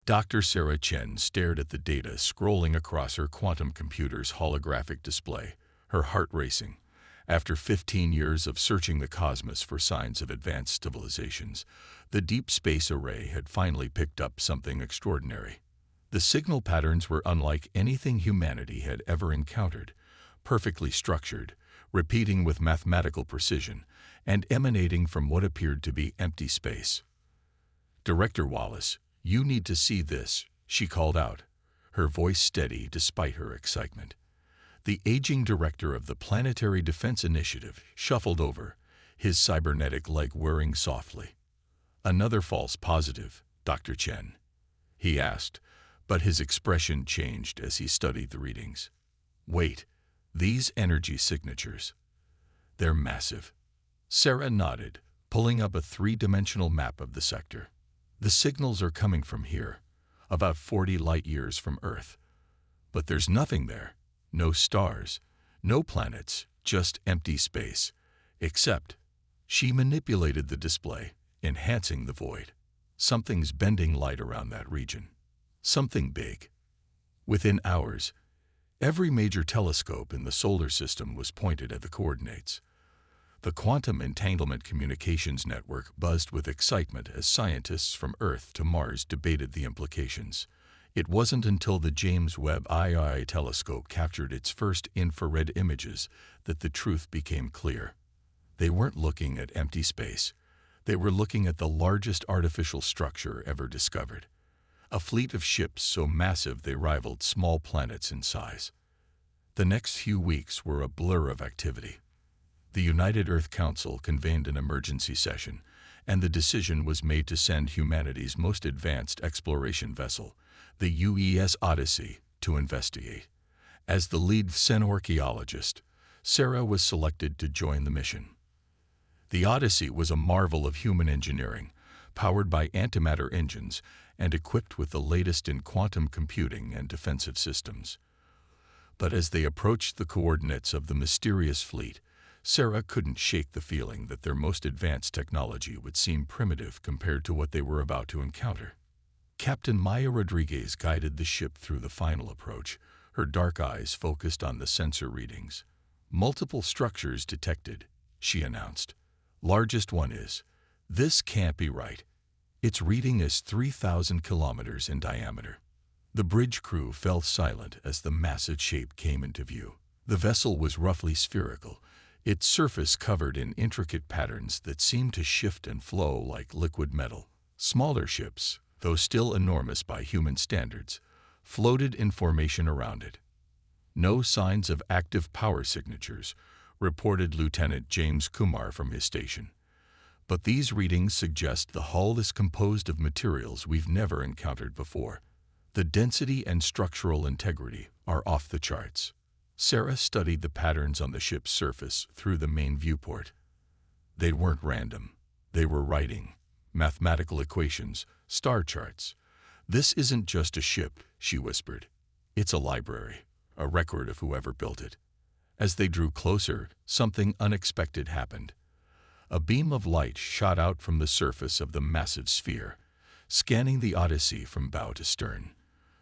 Dr. Sarah Chen stared at the data scrolling across her quantum computer's holographic display, her heart racing. After 15 years of searching the cosmos for signs of advanced civilizations, the Deep Space Array had finally picked up something extraordinary. The signal patterns were unlike anything humanity had ever encountered, perfectly structured, repeating with mathematical precision, and emanating from what appeared to be empty space. "Director Wallace, you need to see this," she called out, her voice steady despite her excitement. The aging director of the Planetary Defense Initiative shuffled over, his cybernetic leg whirring softly. "Another false positive, Dr. Chen?" he asked, but his expression changed as he studied the readings. "Wait, these energy signatures. They're massive." Sarah nodded, pulling up a three-dimensional map of the sector. "The signals are coming from here, about 40 light-years from Earth. But there's nothing there. No stars, no planets, just empty space. Except," she manipulated the display, enhancing the void. "Something's bending light around that region. Something big." Within hours, every major telescope in the solar system was pointed at the coordinates. The Quantum Entanglement Communications Network buzzed with excitement as scientists from Earth to Mars debated the implications. It wasn't until the James Webb II telescope captured its first infrared images that the truth became clear. They weren't looking at empty space. They were looking at the largest artificial structure ever discovered. A fleet of ships so massive they rivaled small planets in size. The next few weeks were a blur of activity. The United Earth Council convened an emergency session, and the decision was made to send humanity's most advanced exploration vessel, the UES Odyssey, to investigate. As the lead xenorchaeologist, Sarah was selected to join the mission. The Odyssey was a marvel of human engineering, powered by antimatter engines and equipped with the latest in quantum computing and defensive systems. But as they approached the coordinates of the mysterious fleet, Sarah couldn't shake the feeling that their most advanced technology would seem primitive compared to what they were about to encounter. Captain Maya Rodriguez guided the ship through the final approach, her dark eyes focused on the sensor readings. "Multiple structures detected," she announced. "Largest one is, this can't be right. Its reading is 3,000 kilometers in diameter." The bridge crew fell silent as the massive shape came into view. The vessel was roughly spherical, its surface covered in intricate patterns that seemed to shift and flow like liquid metal. Smaller ships, though still enormous by human standards, floated in formation around it. "No signs of active power signatures," reported Lieutenant James Kumar from his station. "But these readings suggest the hull is composed of materials we've never encountered before. The density and structural integrity are off the charts." Sarah studied the patterns on the ship's surface through the main viewport. They weren't random. They were writing, mathematical equations, star charts. "This isn't just a ship," she whispered. "It's a library, a record of whoever built it." As they drew closer, something unexpected happened. A beam of light shot out from the surface of the massive sphere, scanning the Odyssey from bow to stern.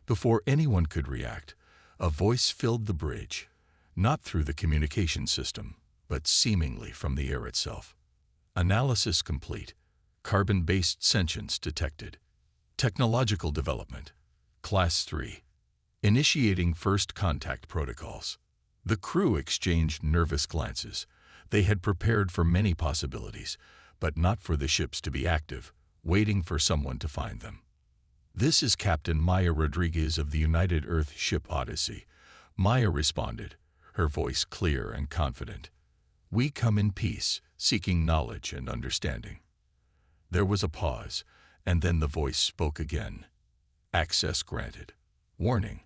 Before anyone could react, a voice filled the bridge, not through the communication system, but seemingly from the air itself. "Analysis complete. Carbon-based sentience detected. Technological development. Class 3. Initiating first contact protocols." The crew exchanged nervous glances. They had prepared for many possibilities, but not for the ships to be active, waiting for someone to find them. "This is Captain Maya Rodriguez of the United Earth ship Odyssey," Maya responded, her voice clear and confident. "We come in peace, seeking knowledge and understanding." There was a pause, and then the voice spoke again. "Access granted. Warning.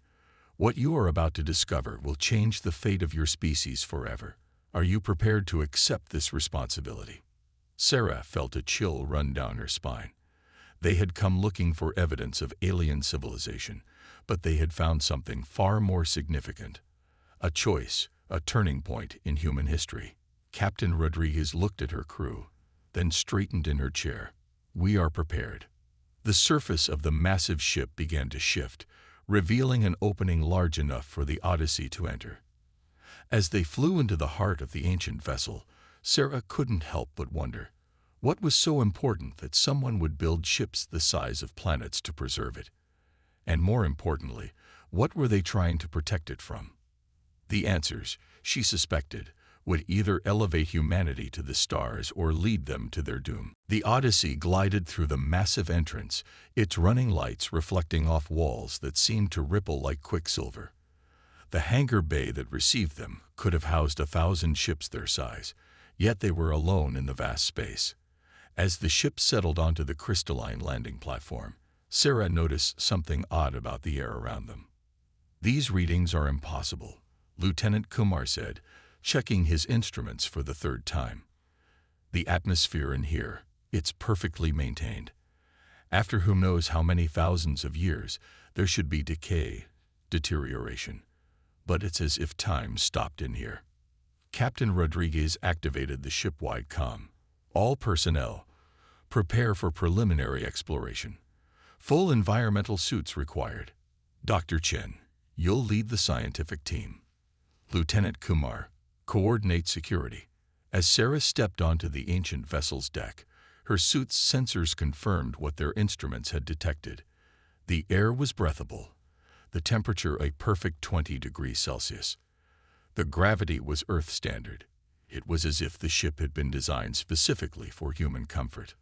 What you are about to discover will change the fate of your species forever. Are you prepared to accept this responsibility?" Sarah felt a chill run down her spine. They had come looking for evidence of alien civilization, but they had found something far more significant. A choice, a turning point in human history. Captain Rodriguez looked at her crew, then straightened in her chair. "We are prepared. The surface of the massive ship began to shift, revealing an opening large enough for the Odyssey to enter. As they flew into the heart of the ancient vessel, Sarah couldn't help but wonder, what was so important that someone would build ships the size of planets to preserve it? And more importantly, what were they trying to protect it from? The answers, she suspected, would either elevate humanity to the stars or lead them to their doom. The Odyssey glided through the massive entrance, its running lights reflecting off walls that seemed to ripple like quicksilver. The hangar bay that received them could have housed 1,000 ships their size, yet they were alone in the vast space. As the ship settled onto the crystalline landing platform, Sarah noticed something odd about the air around them. "These readings are impossible," Lieutenant Kumar said, checking his instruments for the third time. "The atmosphere in here, it's perfectly maintained. After who knows how many thousands of years, there should be decay, deterioration. But it's as if time stopped in here." Captain Rodriguez activated the ship-wide comm. "All personnel, prepare for preliminary exploration. Full environmental suits required. Dr. Chen, you'll lead the scientific team. Lieutenant Kumar, coordinate security." As Sarah stepped onto the ancient vessel's deck, her suit's sensors confirmed what their instruments had detected. The air was breathable, the temperature a perfect 20 degrees Celsius. The gravity was Earth standard. It was as if the ship had been designed specifically for human comfort.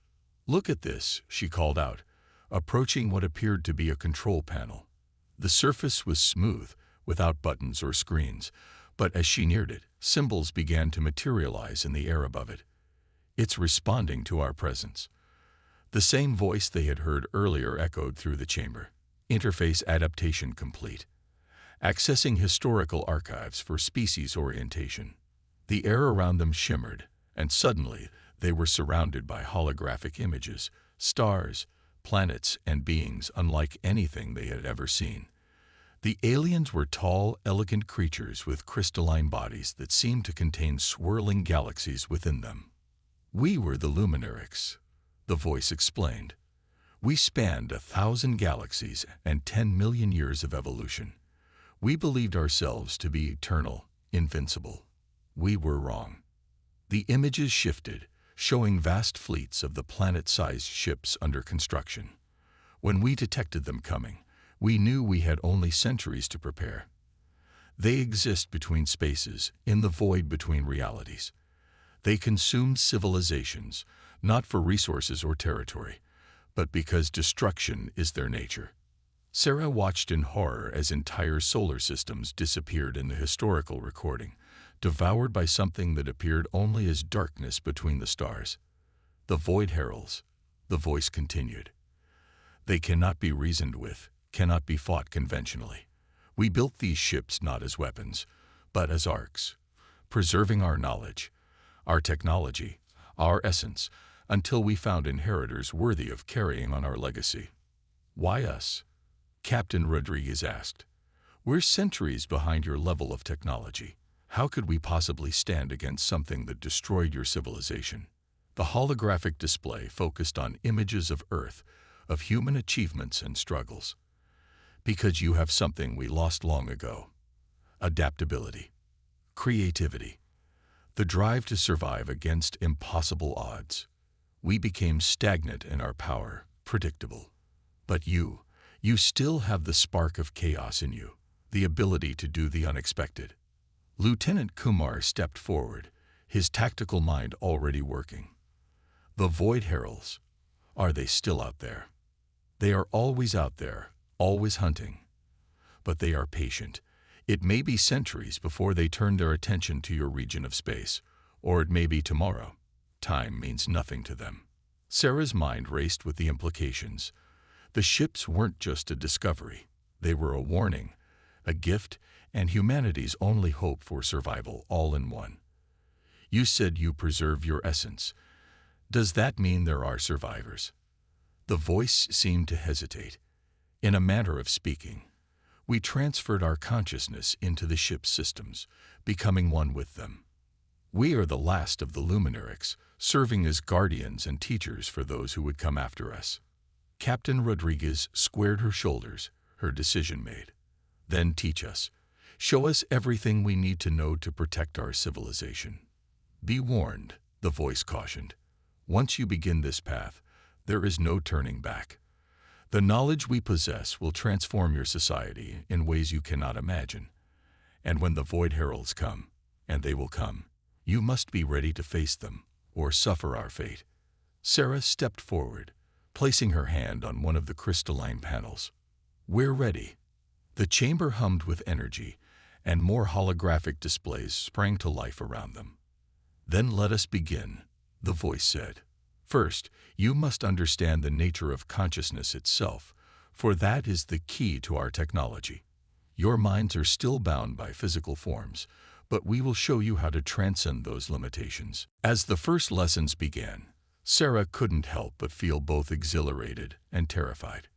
"Look at this," she called out, approaching what appeared to be a control panel. The surface was smooth, without buttons or screens, but as she neared it, symbols began to materialize in the air above it. "It's responding to our presence." The same voice they had heard earlier echoed through the chamber. "Interface adaptation complete. Accessing historical archives for species orientation." The air around them shimmered, and suddenly they were surrounded by holographic images, stars, planets, and beings unlike anything they had ever seen. The aliens were tall, elegant creatures with crystalline bodies that seemed to contain swirling galaxies within them. "We were the Luminarics," the voice explained. "We spanned 1,000 galaxies and 10 million years of evolution. We believed ourselves to be eternal, invincible. We were wrong." The images shifted, showing vast fleets of the planet-sized ships under construction. "When we detected them coming, we knew we had only centuries to prepare. They exist between spaces, in the void between realities. They consume civilizations, not for resources or territory, but because destruction is their nature." Sarah watched in horror as entire solar systems disappeared in the historical recording, devoured by something that appeared only as darkness between the stars. "The Void Heralds," the voice continued. "They cannot be reasoned with, cannot be fought conventionally. We built these ships not as weapons, but as arcs, preserving our knowledge, our technology, our essence, until we found inheritors worthy of carrying on our legacy." "Why us?" Captain Rodriguez asked. "We're centuries behind your level of technology. How could we possibly stand against something that destroyed your civilization?" The holographic display focused on images of Earth, of human achievements and struggles. "Because you have something we lost long ago. Adaptability. Creativity. The drive to survive against impossible odds. We became stagnant in our power, predictable. But you still have the spark of chaos in you, the ability to do the unexpected." Lieutenant Kumar stepped forward, his tactical mind already working. "The Void Heralds. Are they still out there?" "They are always out there, always hunting. But they are patient. It may be centuries before they turn their attention to your region of space, or it may be tomorrow. Time means nothing to them." Sarah's mind raced with the implications. The ships weren't just a discovery. They were a warning, a gift, and humanity's only hope for survival all in one. "You said you preserve your essence. Does that mean there are survivors?" The voice seemed to hesitate. "In a manner of speaking. We transferred our consciousness into the ship's systems, becoming one with them. We are the last of the Luminarics, serving as guardians and teachers for those who would come after us." Captain Rodriguez squared her shoulders, her decision made. Then teach us. Show us everything we need to know to protect our civilization. Be warned, the voice cautioned. Once you begin this path, there is no turning back. The knowledge we possess will transform your society in ways you cannot imagine. And when the Void Heralds come, and they will come, you must be ready to face them, or suffer our fate. Sarah stepped forward, placing her hand on one of the crystalline panels. We're ready. The chamber hummed with energy, and more holographic displays sprang to life around them. Then let us begin, the voice said. First, you must understand the nature of consciousness itself, for that is the key to our technology. Your minds are still bound by physical forms, but we will show you how to transcend those limitations. As the first lessons began, Sarah couldn't help but feel both exhilarated and terrified.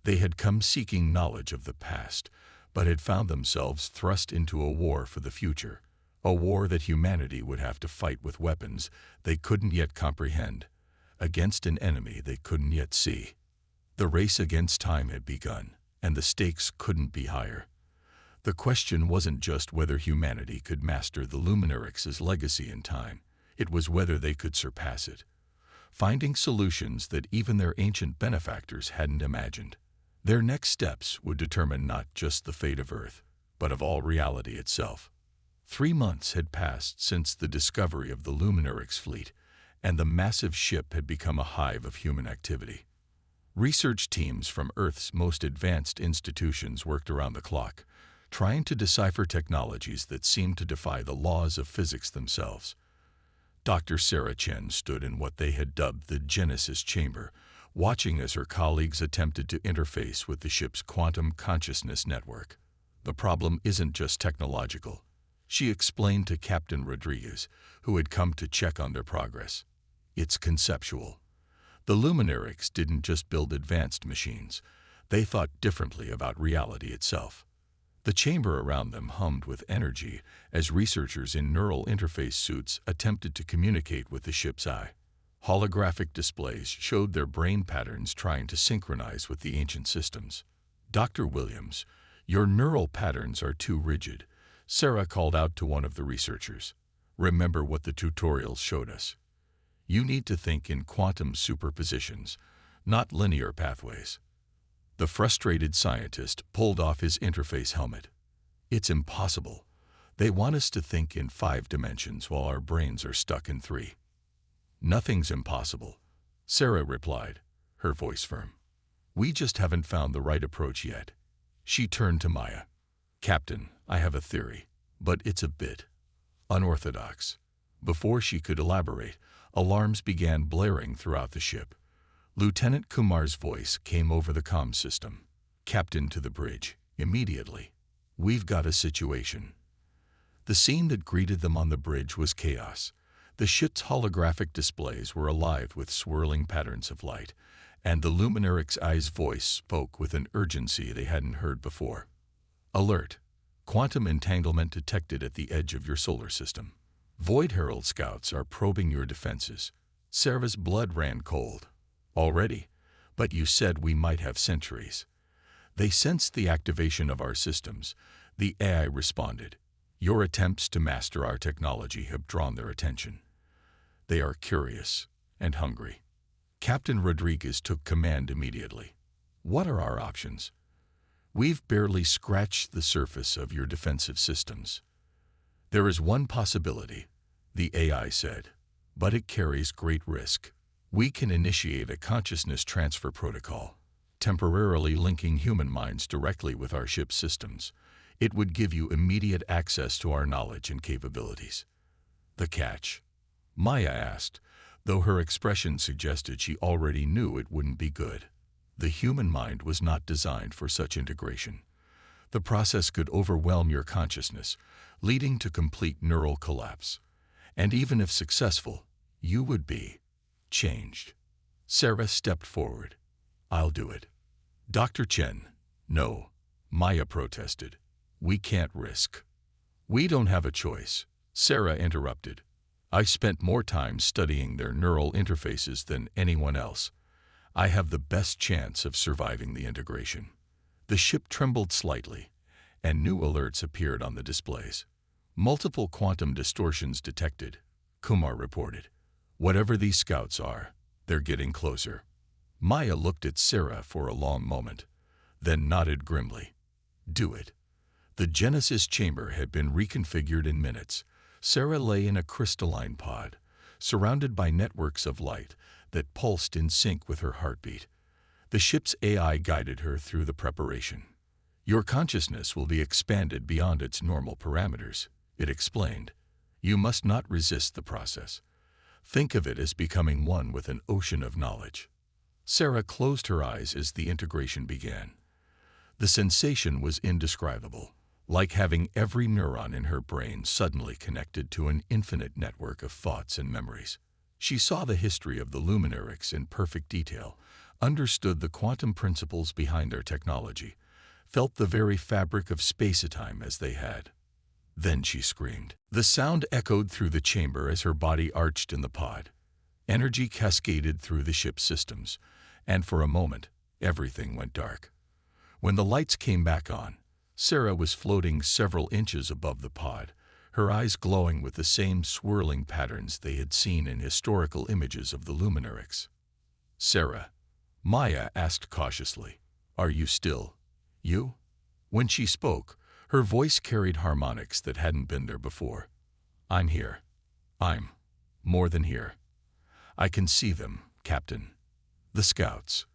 They had come seeking knowledge of the past, but had found themselves thrust into a war for the future, a war that humanity would have to fight with weapons they couldn't yet comprehend, against an enemy they couldn't yet see. The race against time had begun, and the stakes couldn't be higher. The question wasn't just whether humanity could master the Luminarix's legacy in time, it was whether they could surpass it, finding solutions that even their ancient benefactors hadn't imagined. Their next steps would determine not just the fate of Earth, but of all reality itself. 3 months had passed since the discovery of the Luminarix fleet, and the massive ship had become a hive of human activity. Research teams from Earth's most advanced institutions worked around the clock, trying to decipher technologies that seemed to defy the laws of physics themselves. Dr. Sarah Chen stood in what they had dubbed the Genesis Chamber, watching as her colleagues attempted to interface with the ship's quantum consciousness network. The problem isn't just technological, she explained to Captain Rodriguez, who had come to check on their progress. It's conceptual. The Luminarix didn't just build advanced machines, they thought differently about reality itself. The chamber around them hummed with energy as researchers in neural interface suits attempted to communicate with the ship's eye. Holographic displays showed their brain patterns trying to synchronize with the ancient systems. Dr. Williams, your neural patterns are too rigid, Sarah called out to one of the researchers. Remember what the tutorials showed us. You need to think in quantum superpositions, not linear pathways. The frustrated scientist pulled off his interface helmet. It's impossible. They want us to think in 5 dimensions while our brains are stuck in 3. Nothing's impossible, Sarah replied, her voice firm. We just haven't found the right approach yet. She turned to Maya. Captain, I have a theory, but it's a bit unorthodox. Before she could elaborate, alarms began blaring throughout the ship. Lieutenant Kumar's voice came over the comm system. Captain, to the bridge, immediately. We've got a situation. The scene that greeted them on the bridge was chaos. The ship's holographic displays were alive with swirling patterns of light, and the Luminarix Eye's voice spoke with an urgency they hadn't heard before. Alert! Quantum entanglement detected at the edge of your solar system. Void Herald scouts are probing your defenses. Sarah's blood ran cold. Already? But you said we might have centuries. They sensed the activation of our systems. The AI responded. Your attempts to master our technology have drawn their attention. They are curious and hungry. Captain Rodriguez took command immediately. What are our options? We've barely scratched the surface of your defensive systems. There is one possibility, the AI said, but it carries great risk. We can initiate a consciousness transfer protocol, temporarily linking human minds directly with our ship's systems. It would give you immediate access to our knowledge and capabilities. The catch? Maya asked, though her expression suggested she already knew it wouldn't be good. The human mind was not designed for such integration. The process could overwhelm your consciousness, leading to complete neural collapse. And even if successful, you would be changed. Sarah stepped forward. I'll do it. Dr. Chen, no, Maya protested. We can't risk. We don't have a choice, Sarah interrupted. I spent more time studying their neural interfaces than anyone else. I have the best chance of surviving the integration. The ship trembled slightly, and new alerts appeared on the displays. Multiple quantum distortions detected, Kumar reported. Whatever these scouts are, they're getting closer. Maya looked at Sarah for a long moment, then nodded grimly. Do it. The Genesis chamber had been reconfigured in minutes. Sarah lay in a crystalline pod, surrounded by networks of light that pulsed in sync with her heartbeat. The ship's AI guided her through the preparation. Your consciousness will be expanded beyond its normal parameters, it explained. You must not resist the process. Think of it as becoming one with an ocean of knowledge. Sarah closed her eyes as the integration began. The sensation was indescribable, like having every neuron in her brain suddenly connected to an infinite network of thoughts and memories. She saw the history of the Luminarics in perfect detail, understood the quantum principles behind their technology, felt the very fabric of space-time as they had. Then she screamed. The sound echoed through the chamber as her body arched in the pod. Energy cascaded through the ship's systems, and for a moment, everything went dark. When the lights came back on, Sarah was floating several inches above the pod, her eyes glowing with the same swirling patterns they had seen in historical images of the Luminarics. Sarah, Maya asked cautiously, are you still you? When she spoke, her voice carried harmonics that hadn't been there before. I'm here. I'm more than here. I can see them, Captain. The scouts.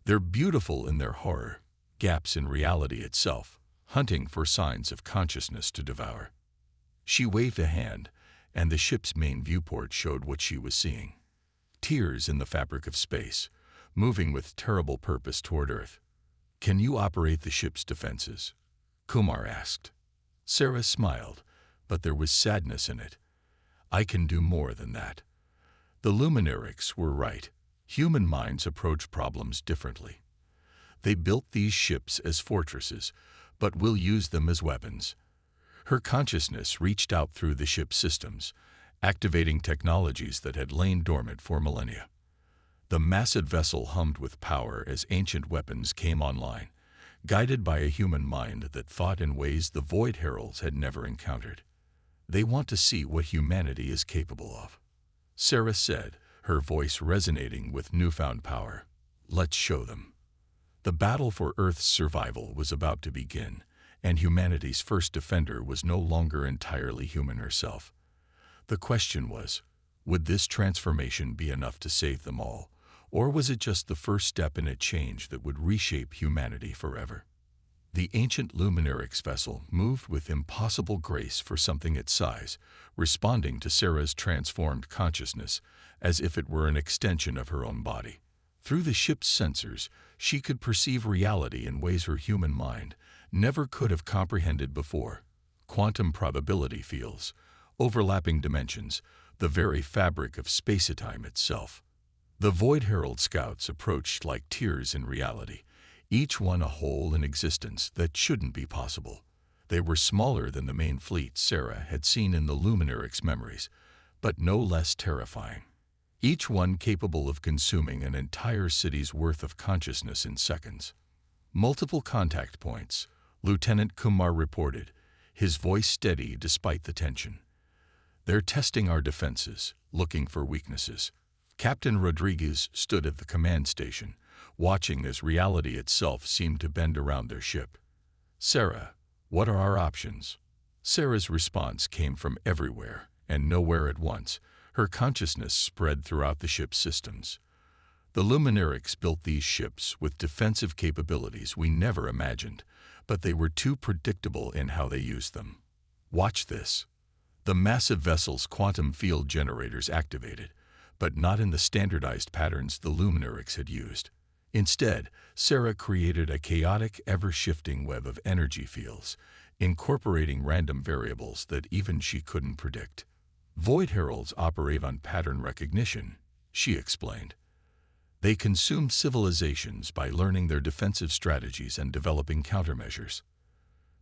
They're beautiful in their horror, gaps in reality itself, hunting for signs of consciousness to devour. She waved a hand, and the ship's main viewport showed what she was seeing. Tears in the fabric of space, moving with terrible purpose toward Earth. Can you operate the ship's defenses? Kumar asked. Sarah smiled, but there was sadness in it. I can do more than that. The Luminarics were right. Human minds approach problems differently. They built these ships as fortresses, but will use them as weapons. Her consciousness reached out through the ship's systems, activating technologies that had lain dormant for millennia. The massive vessel hummed with power as ancient weapons came online, guided by a human mind that thought in ways the Void Heralds had never encountered. They want to see what humanity is capable of, Sarah said, her voice resonating with newfound power. Let's show them. The battle for Earth's survival was about to begin, and humanity's first defender was no longer entirely human herself. The question was, would this transformation be enough to save them all, or was it just the first step in a change that would reshape humanity forever? The ancient Luminarics vessel moved with impossible grace for something its size, responding to Sarah's transformed consciousness as if it were an extension of her own body. Through the ship's sensors, she could perceive reality in ways her human mind never could have comprehended before. Quantum probability fields, overlapping dimensions, the very fabric of space-time itself. The Void Herald scouts approached like tears in reality, each one a hole in existence that shouldn't be possible. They were smaller than the main fleet Sarah had seen in the Luminarics memories, but no less terrifying. Each one capable of consuming an entire city's worth of consciousness in seconds. Multiple contact points, Lieutenant Kumar reported, his voice steady despite the tension. They're testing our defenses, looking for weaknesses. Captain Rodriguez stood at the command station, watching as reality itself seemed to bend around their ship. Sarah, what are our options? Sarah's response came from everywhere and nowhere at once. Her consciousness spread throughout the ship's systems. The Luminarics built these ships with defensive capabilities we never imagined, but they were too predictable in how they used them. Watch this. The massive vessel's quantum field generators activated, but not in the standardized patterns the Luminarics had used. Instead, Sarah created a chaotic, ever-shifting web of energy fields, incorporating random variables that even she couldn't predict. Void Heralds operate on pattern recognition, she explained. They consume civilizations by learning their defensive strategies and developing countermeasures.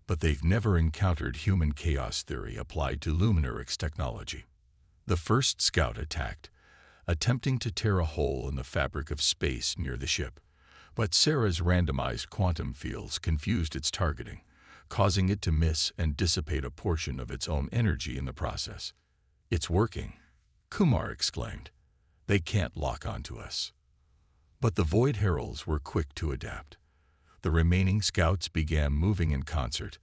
But they've never encountered human chaos theory applied to Luminarics technology. The first scout attacked, attempting to tear a hole in the fabric of space near the ship. But Sarah's randomized quantum fields confused its targeting, causing it to miss and dissipate a portion of its own energy in the process. "It's working," Kumar exclaimed. "They can't lock onto us." But the Void Heralds were quick to adapt. The remaining scouts began moving in concert,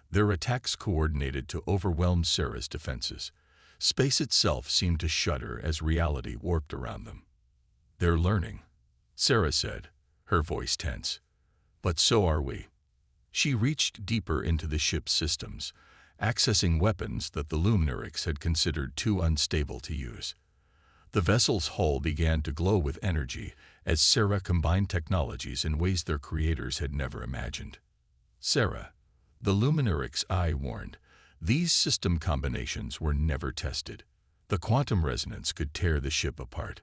their attacks coordinated to overwhelm Sarah's defenses. Space itself seemed to shudder as reality warped around them. "They're learning," Sarah said, her voice tense. "But so are we." She reached deeper into the ship's systems, accessing weapons that the Luminarics had considered too unstable to use. The vessel's hull began to glow with energy as Sarah combined technologies in ways their creators had never imagined. "Sarah," the Luminaric's eye warned, "these system combinations were never tested. The quantum resonance could tear the ship apart."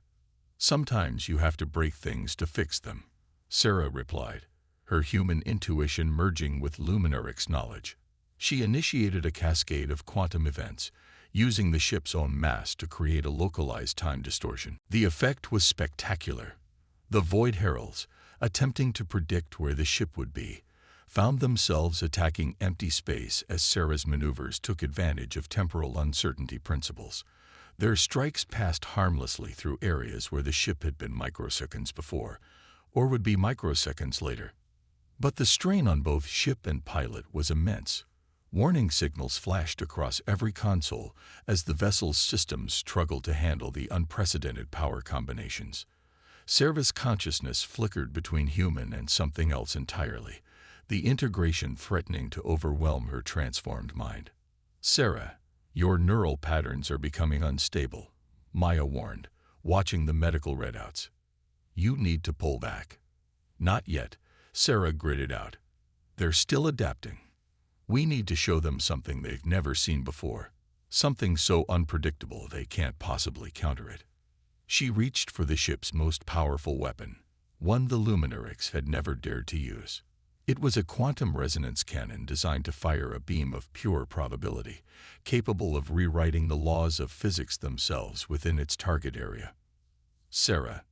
"Sometimes you have to break things to fix them," Sarah replied, her human intuition merging with Luminaric's knowledge. She initiated a cascade of quantum events, using the ship's own mass to create a localized time distortion. The effect was spectacular. The Void Heralds, attempting to predict where the ship would be, found themselves attacking empty space as Sarah's maneuvers took advantage of temporal uncertainty principles. Their strikes passed harmlessly through areas where the ship had been microseconds before, or would be microseconds later. But the strain on both ship and pilot was immense. Warning signals flashed across every console as the vessel's systems struggled to handle the unprecedented power combinations. Sarah's consciousness flickered between human and something else entirely, the integration threatening to overwhelm her transformed mind. "Sarah, your neural patterns are becoming unstable," Maya warned, watching the medical readouts. "You need to pull back." "Not yet," Sarah gritted out. "They're still adapting. We need to show them something they've never seen before, something so unpredictable they can't possibly counter it." She reached for the ship's most powerful weapon, one the Luminarics had never dared to use. It was a quantum resonance cannon designed to fire a beam of pure probability, capable of rewriting the laws of physics themselves within its target area. "Sarah."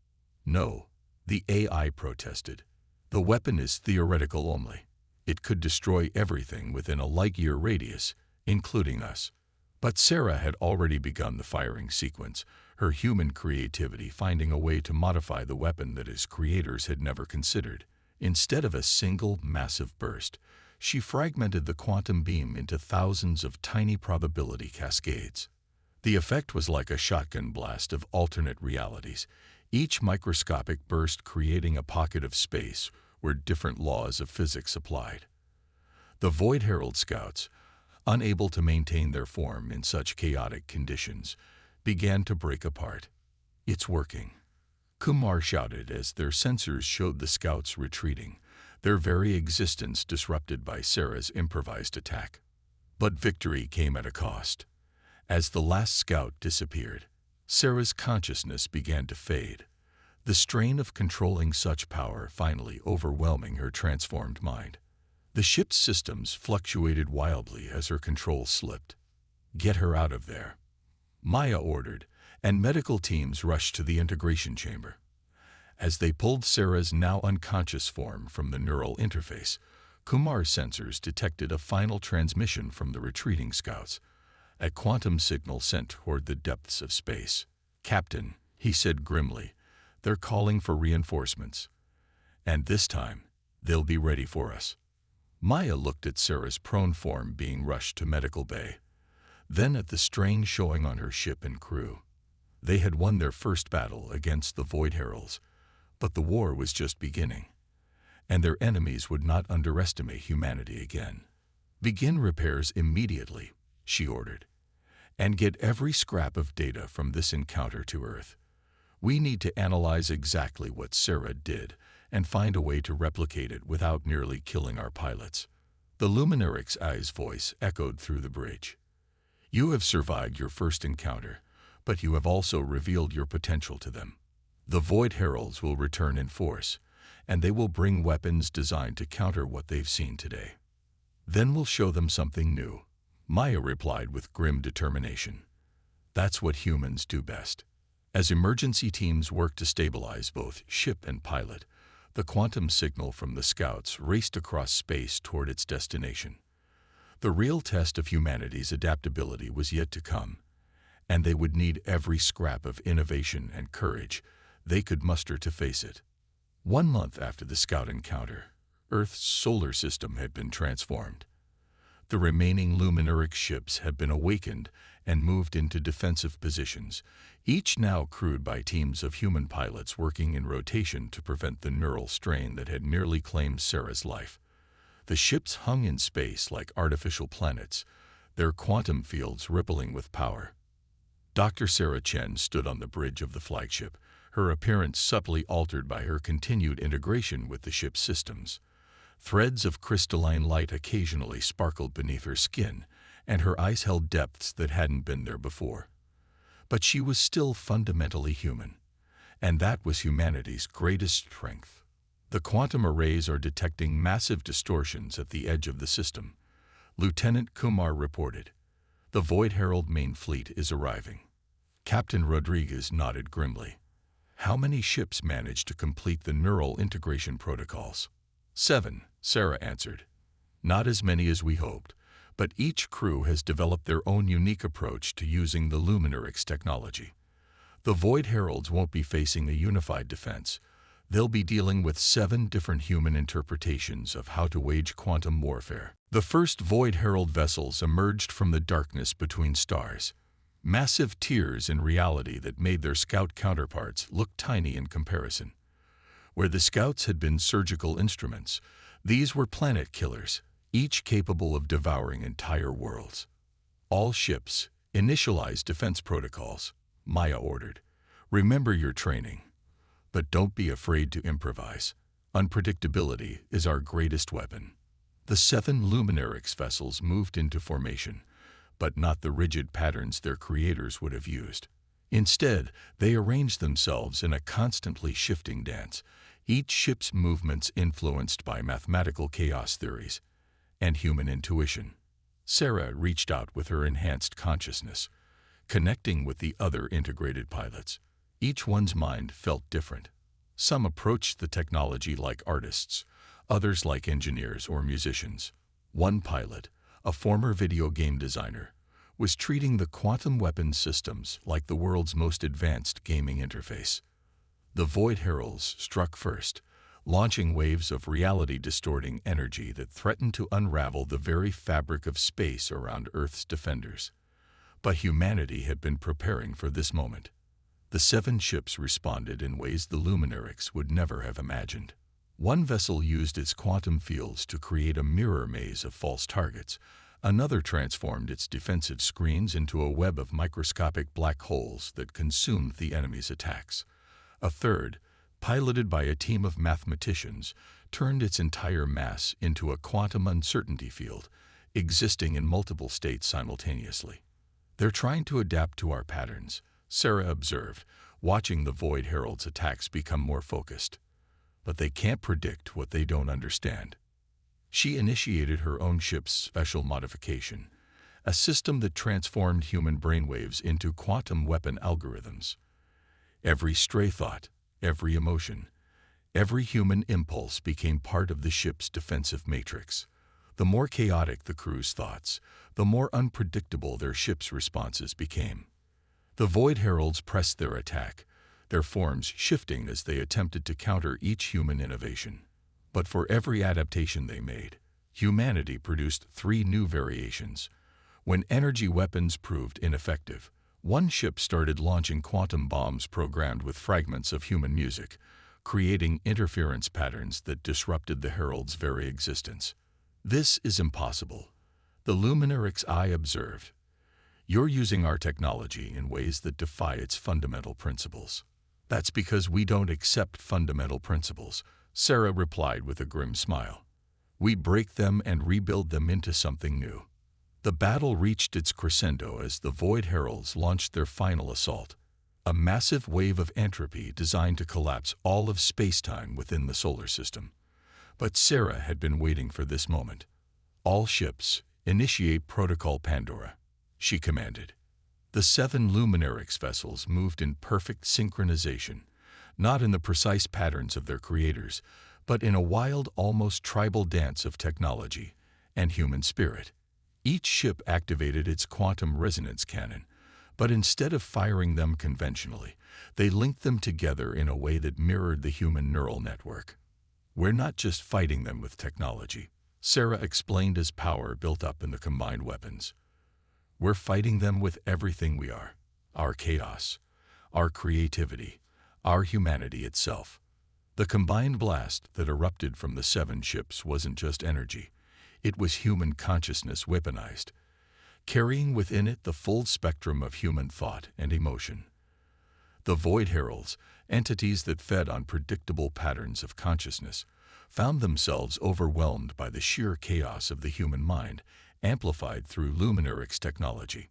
"No," the AI protested. "The weapon is theoretical only. It could destroy everything within a light-year radius, including us." But Sarah had already begun the firing sequence, her human creativity finding a way to modify the weapon that its creators had never considered. Instead of a single, massive burst, she fragmented the quantum beam into thousands of tiny probability cascades. The effect was like a shotgun blast of alternate realities, each microscopic burst creating a pocket of space where different laws of physics applied. The Void Herald scouts, unable to maintain their form in such chaotic conditions, began to break apart. "It's working," Kumar shouted as their sensors showed the scouts retreating, their very existence disrupted by Sarah's improvised attack. But victory came at a cost. As the last scout disappeared, Sarah's consciousness began to fade, the strain of controlling such power finally overwhelming her transformed mind. The ship's systems fluctuated wildly as her control slipped. "Get her out of there," Maya ordered, and medical teams rushed to the integration chamber. As they pulled Sarah's now unconscious form from the neural interface, Kumar's sensors detected a final transmission from the retreating scouts, a quantum signal sent toward the depths of space. "Captain," he said grimly, "they're calling for reinforcements. And this time, they'll be ready for us." Maya looked at Sarah's prone form being rushed to medical bay, then at the strain showing on her ship and crew. They had won their first battle against the Void Heralds, but the war was just beginning, and their enemies would not underestimate humanity again. "Begin repairs immediately," she ordered, "and get every scrap of data from this encounter to Earth. We need to analyze exactly what Sarah did and find a way to replicate it without nearly killing our pilots." The Luminaric's eye's voice echoed through the bridge. "You have survived your first encounter, but you have also revealed your potential to them. The Void Heralds will return in force, and they will bring weapons designed to counter what they've seen today. Then we'll show them something new," Maya replied with grim determination. "That's what humans do best." As emergency teams worked to stabilize both ship and pilot, the quantum signal from the scouts raced across space toward its destination. The real test of humanity's adaptability was yet to come, and they would need every scrap of innovation and courage they could muster to face it. 1 month after the scout encounter, Earth's solar system had been transformed. The remaining Luminaric ships had been awakened and moved into defensive positions, each now crewed by teams of human pilots working in rotation to prevent the neural strain that had nearly claimed Sarah's life. The ships hung in space like artificial planets, their quantum fields rippling with power. Dr. Sarah Chen stood on the bridge of the flagship, her appearance subtly altered by her continued integration with the ship's systems. Threads of crystalline light occasionally sparkled beneath her skin, and her eyes held depths that hadn't been there before. But she was still fundamentally human, and that was humanity's greatest strength. The quantum arrays are detecting massive distortions at the edge of the system, Lieutenant Kumar reported. The Void Herald main fleet is arriving. Captain Rodriguez nodded grimly. How many ships managed to complete the neural integration protocols? 7, Sarah answered. Not as many as we hoped, but each crew has developed their own unique approach to using the Luminarix technology. The Void Heralds won't be facing a unified defense. They'll be dealing with 7 different human interpretations of how to wage quantum warfare. The first Void Herald vessels emerged from the darkness between stars, massive tiers in reality that made their scout counterparts look tiny in comparison. Where the scouts had been surgical instruments, these were planet killers, each capable of devouring entire worlds. All ships, initialize defense protocols, Maya ordered. Remember your training. But don't be afraid to improvise. Unpredictability is our greatest weapon. The 7 Luminarix vessels moved into formation, but not the rigid patterns their creators would have used. Instead, they arranged themselves in a constantly shifting dance, each ship's movements influenced by mathematical chaos theories and human intuition. Sarah reached out with her enhanced consciousness, connecting with the other integrated pilots. Each one's mind felt different. Some approached the technology like artists, others like engineers or musicians. One pilot, a former video game designer, was treating the quantum weapon systems like the world's most advanced gaming interface. The Void Heralds struck first, launching waves of reality-distorting energy that threatened to unravel the very fabric of space around Earth's defenders. But humanity had been preparing for this moment. The 7 ships responded in ways the Luminarix would never have imagined. One vessel used its quantum fields to create a mirror maze of false targets. Another transformed its defensive screens into a web of microscopic black holes that consumed the enemy's attacks. A third, piloted by a team of mathematicians, turned its entire mass into a quantum uncertainty field, existing in multiple states simultaneously. They're trying to adapt to our patterns, Sarah observed, watching the Void Herald's attacks become more focused. But they can't predict what they don't understand. She initiated her own ship's special modification, a system that transformed human brainwaves into quantum weapon algorithms. Every stray thought, every emotion, every human impulse became part of the ship's defensive matrix. The more chaotic the crew's thoughts, the more unpredictable their ship's responses became. The Void Heralds pressed their attack, their forms shifting as they attempted to counter each human innovation. But for every adaptation they made, humanity produced 3 new variations. When energy weapons proved ineffective, one ship started launching quantum bombs programmed with fragments of human music, creating interference patterns that disrupted the Herald's very existence. This is impossible, the Luminarix Eye observed. You're using our technology in ways that defy its fundamental principles. That's because we don't accept fundamental principles, Sarah replied with a grim smile. We break them and rebuild them into something new. The battle reached its crescendo as the Void Heralds launched their final assault, a massive wave of entropy designed to collapse all of space-time within the solar system. But Sarah had been waiting for this moment. All ships, initiate Protocol Pandora, she commanded. The 7 Luminarix vessels moved in perfect synchronization, not in the precise patterns of their creators, but in a wild, almost tribal dance of technology and human spirit. Each ship activated its quantum resonance cannon, but instead of firing them conventionally, they linked them together in a way that mirrored the human neural network. "We're not just fighting them with technology," Sarah explained as power built up in the combined weapons. "We're fighting them with everything we are: our chaos, our creativity, our humanity itself." The combined blast that erupted from the 7 ships wasn't just energy. It was human consciousness weaponized, carrying within it the full spectrum of human thought and emotion. The Void Heralds, entities that fed on predictable patterns of consciousness, found themselves overwhelmed by the sheer chaos of the human mind, amplified through Luminarix technology.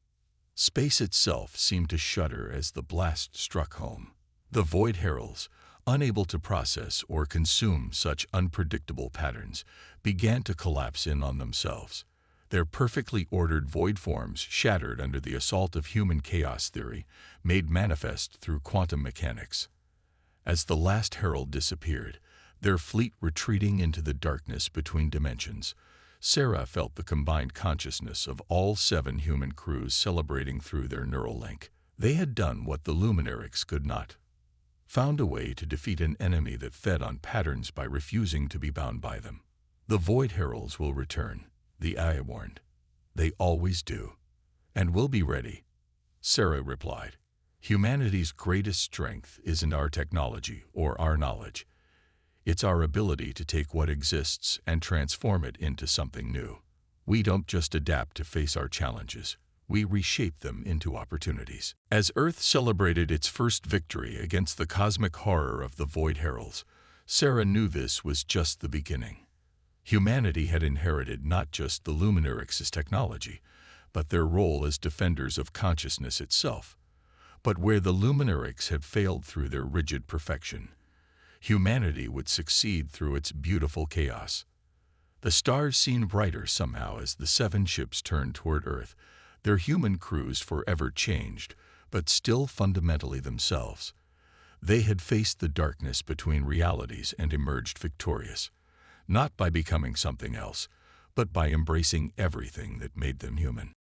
Space itself seemed to shudder as the blast struck home. The Void Heralds, unable to process or consume such unpredictable patterns, began to collapse in on themselves. Their perfectly ordered void forms shattered under the assault of human chaos theory, made manifest through quantum mechanics. As the last herald disappeared, their fleet retreating into the darkness between dimensions, Sarah felt the combined consciousness of all 7 human crews celebrating through their neural link. They had done what the Luminarix could not: found a way to defeat an enemy that fed on patterns by refusing to be bound by them. "The Void Heralds will return," the AI warned. "They always do. And we'll be ready," Sarah replied. "Humanity's greatest strength isn't our technology or our knowledge. It's our ability to take what exists and transform it into something new. We don't just adapt to face our challenges. We reshape them into opportunities." As Earth celebrated its first victory against the cosmic horror of the Void Heralds, Sarah knew this was just the beginning. Humanity had inherited not just the Luminarix's technology, but their role as defenders of consciousness itself. But where the Luminarix had failed through their rigid perfection, humanity would succeed through its beautiful chaos. The stars seemed brighter somehow as the 7 ships turned toward Earth, their human crews forever changed, but still fundamentally themselves. They had faced the darkness between realities and emerged victorious, not by becoming something else, but by embracing everything that made them human.